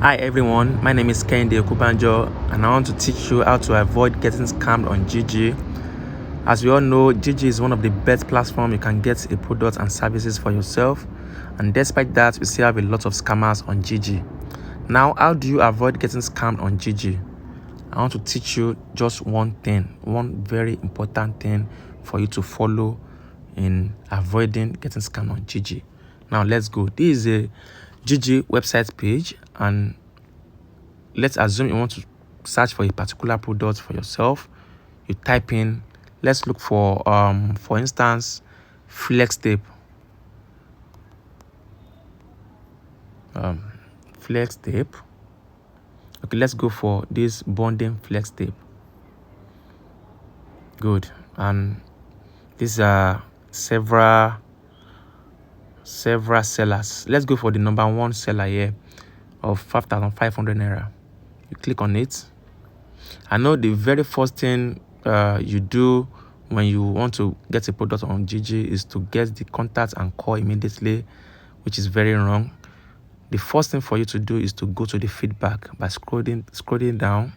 Hi everyone, my name is Kende Okubanjo and I want to teach you how to avoid getting scammed on Jiji. As we all know, Jiji is one of the best platforms you can get a product and services for yourself, and despite that, we still have a lot of scammers on Jiji. Now, how do you avoid getting scammed on Jiji? I want to teach you just one thing, one very important thing for you to follow in avoiding getting scammed on Jiji. Now let's go. This is a Jiji website page, and let's assume you want to search for a particular product for yourself. You type in, let's look for instance, flex tape. Flex tape. Okay, let's go for this bonding flex tape. Good. And these are several sellers. Let's go for the number one seller here of 5,500 naira. You click on it. I know the very first thing you do when you want to get a product on Jiji is to get the contact and call immediately, which is very wrong. The first thing for you to do is to go to the feedback by scrolling down.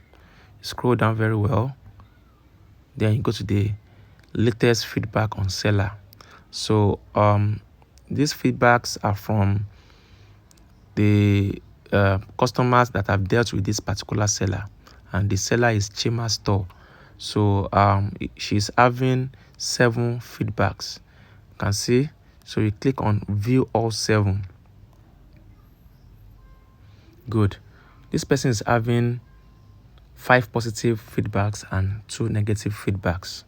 Scroll down very well. Then you go to the latest feedback on seller. So these feedbacks are from the customers that have dealt with this particular seller, and the seller is Chima Store. So she's having 7 feedbacks. You can see. So you click on view all 7. Good. This person is having 5 positive feedbacks and 2 negative feedbacks.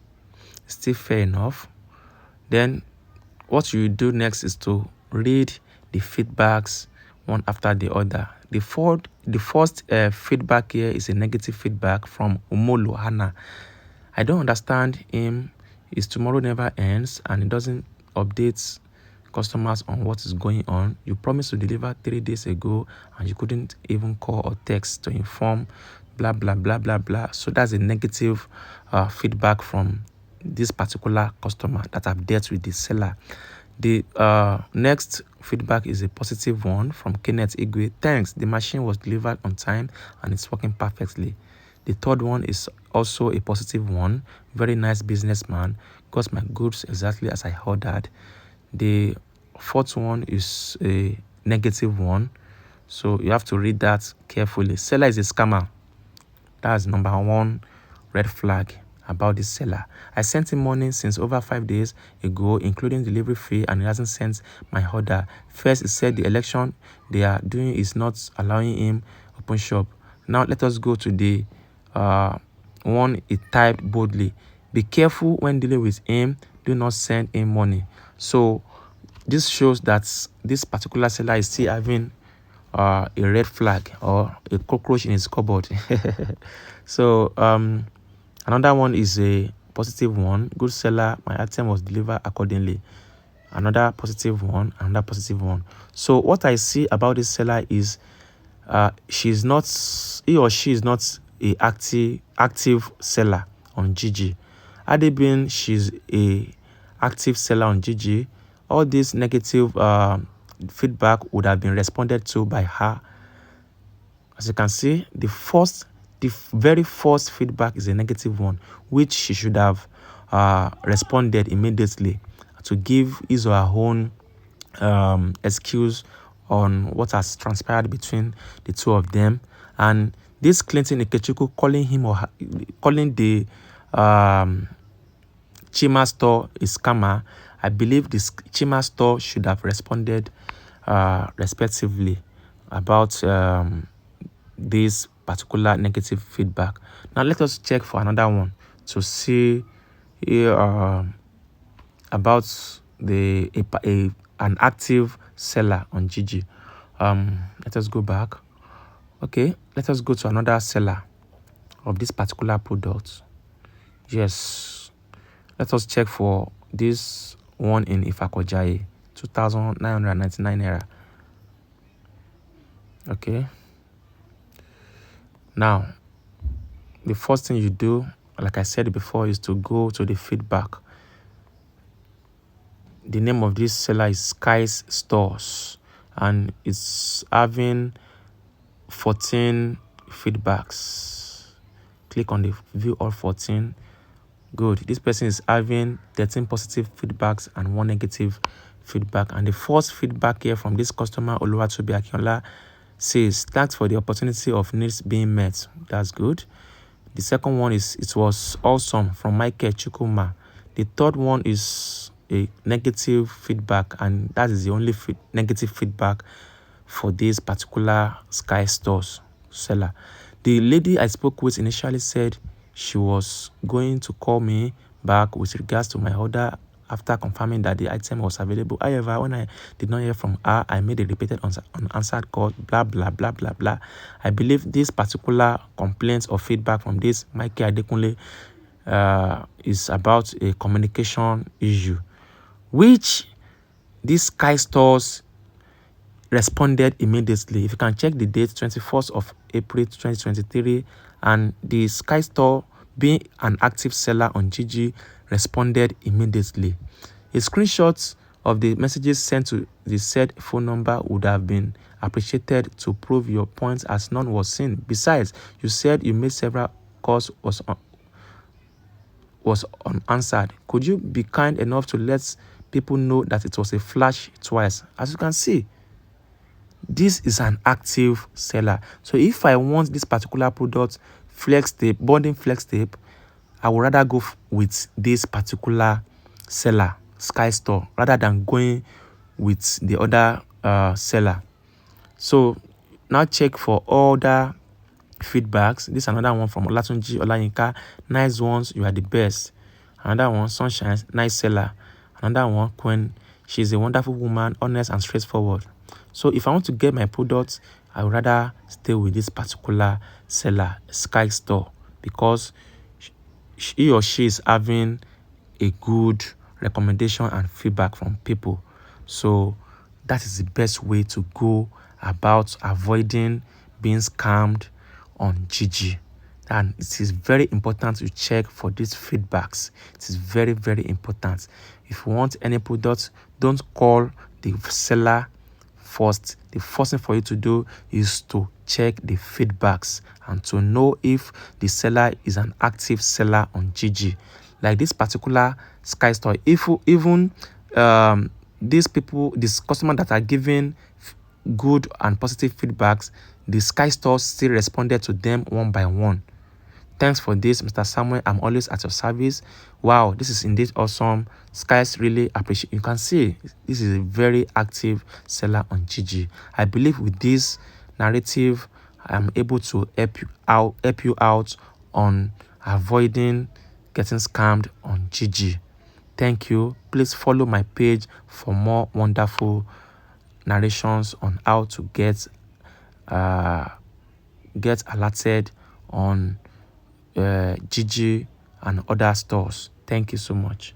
Still fair enough. Then what you do next is to read the feedbacks one after the other. The first feedback here is a negative feedback from Umolo Hana. I don't understand him. His tomorrow never ends and he doesn't update customers on what is going on. You promised to deliver 3 days ago and you couldn't even call or text to inform, blah blah blah blah blah. So that's a negative feedback from this particular customer that I've dealt with the seller. The next feedback is a positive one from Kenneth Igwe. Thanks, the machine was delivered on time and it's working perfectly. The third one is also a positive one. Very nice businessman. Got my goods exactly as I ordered. The fourth one is a negative one. So you have to read that carefully. Seller is a scammer. That's number 1 red flag about this seller. I sent him money since over 5 days ago, including delivery fee, and he hasn't sent my order. First, he said the election they are doing is not allowing him open shop. Now, let us go to the one he typed boldly. Be careful when dealing with him. Do not send him money. So, this shows that this particular seller is still having a red flag or a cockroach in his cupboard. So another one is a positive one. Good seller, my item was delivered accordingly. Another positive one, another positive one. So what I see about this seller is he or she is not a active seller on Jiji. Had it been she's a active seller on Jiji, all this negative feedback would have been responded to by her. As you can see, the very first feedback is a negative one, which she should have responded immediately to give his or her own excuse on what has transpired between the two of them. And this Clinton Ikechukwu calling the Chima Store a scammer, I believe this Chima Store should have responded respectively about this particular negative feedback. Now let us check for another one to see about an active seller on Jiji. Let us go back. Okay, let us go to another seller of this particular product. Yes, let us check for this one in Ifakojaye, 2,999 naira. Okay. Now, the first thing you do, like I said before, is to go to the feedback. The name of this seller is Sky's Stores, and it's having 14 feedbacks. Click on the view all 14. Good. This person is having 13 positive feedbacks and 1 negative feedback. And the first feedback here from this customer, Oluwatobi Akinola, says, thanks for the opportunity of needs being met. That's good. The second one is, it was awesome, from Michael Chukuma. The third one is a negative feedback, and that is the only negative feedback for this particular Sky Stores seller. The lady I spoke with initially said she was going to call me back with regards to my order after confirming that the item was available. However, when I did not hear from her, I made a repeated unanswered call, blah, blah, blah, blah, blah. I believe this particular complaint or feedback from this Mikey Adekunle is about a communication issue, which these Sky Stores responded immediately. If you can check the date, 21st of April 2023, and the Sky Store, being an active seller on Jiji, responded immediately. A screenshot of the messages sent to the said phone number would have been appreciated to prove your point, as none was seen. Besides, you said you made several calls was unanswered. Could you be kind enough to let people know that it was a flash twice? As you can see, this is an active seller. So if I want this particular product, flex tape, bonding flex tape, I would rather go with this particular seller, Sky Store, rather than going with the other seller. So now check for other feedbacks. This is another one from Olatunji Olayinka. Nice ones, you are the best. Another one, Sunshine, nice seller. Another one, Queen, she's a wonderful woman, honest and straightforward. So if I want to get my products, I would rather stay with this particular seller, Sky Store, because he or she is having a good recommendation and feedback from people. So that is the best way to go about avoiding being scammed on Jiji. And it is very important to check for these feedbacks. It is very, very important. If you want any product, don't call the seller first. The first thing for you to do is to check the feedbacks and to know if the seller is an active seller on Jiji. Like this particular Sky Store, if even these people, these customers that are giving good and positive feedbacks, the Sky Store still responded to them one by one. Thanks for this, Mr. Samuel. I'm always at your service. Wow, this is indeed awesome. Skies really appreciate. You can see this is a very active seller on Jiji. I believe with this narrative, I am able to help you out on avoiding getting scammed on Jiji. Thank you. Please follow my page for more wonderful narrations on how to get alerted on Jiji and other stores. Thank you so much.